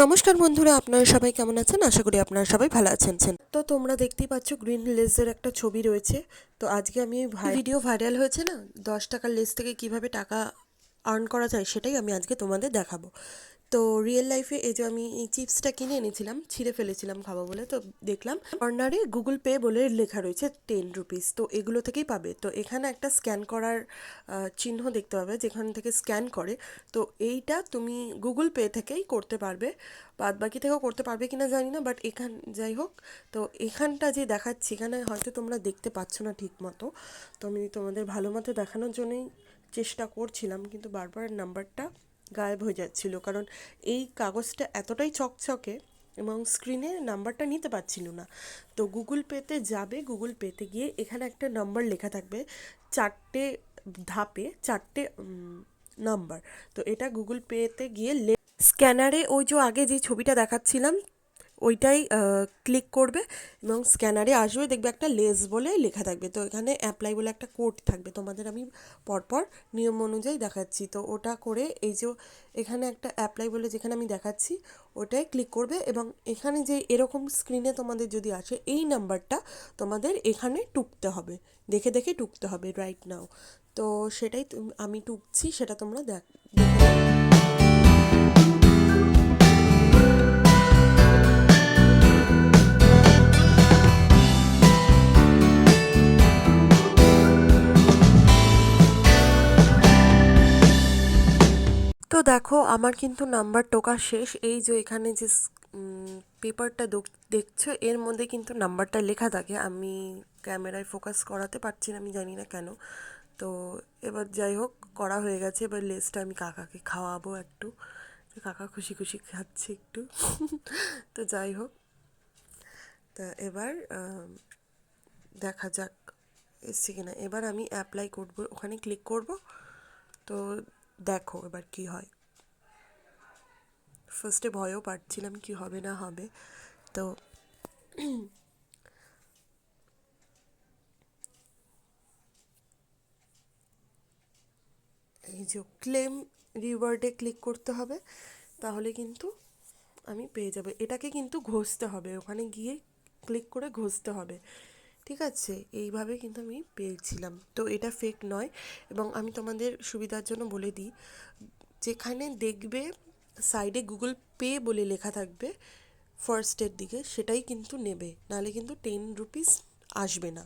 নমস্কার বন্ধুরা, আপনারা সবাই কেমন আছেন? আশা করি আপনারা সবাই ভালো আছেন। তো তোমরা দেখতেই পাচ্ছ গ্রিন লেজের একটা ছবি রয়েছে। তো আজকে আমি ভিডিও ভাইরাল হয়েছে না, 10 টাকার লেজ থেকে কিভাবে টাকা আর্ন করা যায় সেটাই আমি আজকে তোমাদের দেখাবো। তো রিয়েল লাইফে এই যে আমি এই চিপসটা কিনে এনেছিলাম, ছিঁড়ে ফেলেছিলাম খাবো বলে, তো দেখলাম কর্নারে গুগল পে বলে লেখা রয়েছে 10 রুপিস। তো এগুলো থেকেই পাবে। তো এখানে একটা স্ক্যান করার চিহ্ন দেখতে পাবে, যেখান থেকে স্ক্যান করে। তো এইটা তুমি গুগল পে থেকেই করতে পারবে, বাদ বাকি থেকেও করতে পারবে কিনা জানি না, বাট যাই হোক। তো এখানটা যে দেখাচ্ছি, এখানে হয়তো তোমরা দেখতে পাচ্ছ না ঠিক মতো। তো আমি তোমাদের ভালো মতো দেখানোর জন্যই চেষ্টা করছিলাম, কিন্তু বারবার নাম্বারটা গায়েব হয়ে যাচ্ছিল, কারণ এই কাগজটা এতটাই চকচকে এবং স্ক্রিনে নাম্বারটা নিতে পারছিল না। তো গুগল পেতে যাবে, গুগল পেতে গিয়ে এখানে একটা নাম্বার লেখা থাকবে, 4টে ধাপে 4টে নাম্বার। তো এটা গুগল পেতে গিয়ে স্ক্যানারে ওই যে আগে যে ছবিটা দেখাচ্ছিলাম ওইটাই ক্লিক করবে এবং স্ক্যানারে আসবে, দেখবে একটা লেস বলে লেখা থাকবে। তো এখানে অ্যাপ্লাই বলে একটা কোড থাকবে, তোমাদের আমি পরপর নিয়ম অনুযায়ী দেখাচ্ছি। তো ওটা করে এই যে এখানে একটা অ্যাপ্লাই বলে যেখানে আমি দেখাচ্ছি ওটাই ক্লিক করবে, এবং এখানে যে এরকম স্ক্রিনে তোমাদের যদি আসে এই নাম্বারটা তোমাদের এখানে টুকতে হবে, দেখে দেখে টুকতে হবে রাইট নাও। তো সেটাই আমি টুকছি, সেটা তোমরা দেখে নাও। তো দেখো আমার কিন্তু নাম্বার টোকা শেষ। এই যে এখানে যে পেপারটা দেখছো এর মধ্যে কিন্তু নাম্বারটা লেখা থাকে। আমি ক্যামেরায় ফোকাস করাতে পারছি না, আমি জানি না কেন। তো এবার যাই হোক, করা হয়ে গেছে। এবার লেসটা আমি কাকাকে খাওয়াবো একটু, তো কাকা খুশি খুশি খাচ্ছে একটু। তো যাই হোক, তা এবার দেখা যাক এসছে কিনা। এবার আমি অ্যাপ্লাই করবো, ওখানে ক্লিক করব। তো দেখো এবার কি হয়। ফার্স্টে ভয়ও পাচ্ছিলাম কি হবে না হবে। তো এই যে ক্লেম রিওয়ার্ডে ক্লিক করতে হবে, তাহলে কিন্তু আমি পেয়ে যাবো। এটাকে কিন্তু ঘষতে হবে, ওখানে গিয়ে ক্লিক করে ঘষতে হবে, ঠিক আছে? এইভাবে কিন্তু আমি পেয়েছিলাম। তো এটা ফেক নয়। এবং আমি তোমাদের সুবিধার জন্য বলে দিই, যেখানে দেখবে সাইডে গুগল পে বলে লেখা থাকবে ফার্স্টের দিকে, সেটাই কিন্তু নেবে, নাহলে কিন্তু 10 রুপিস আসবে না।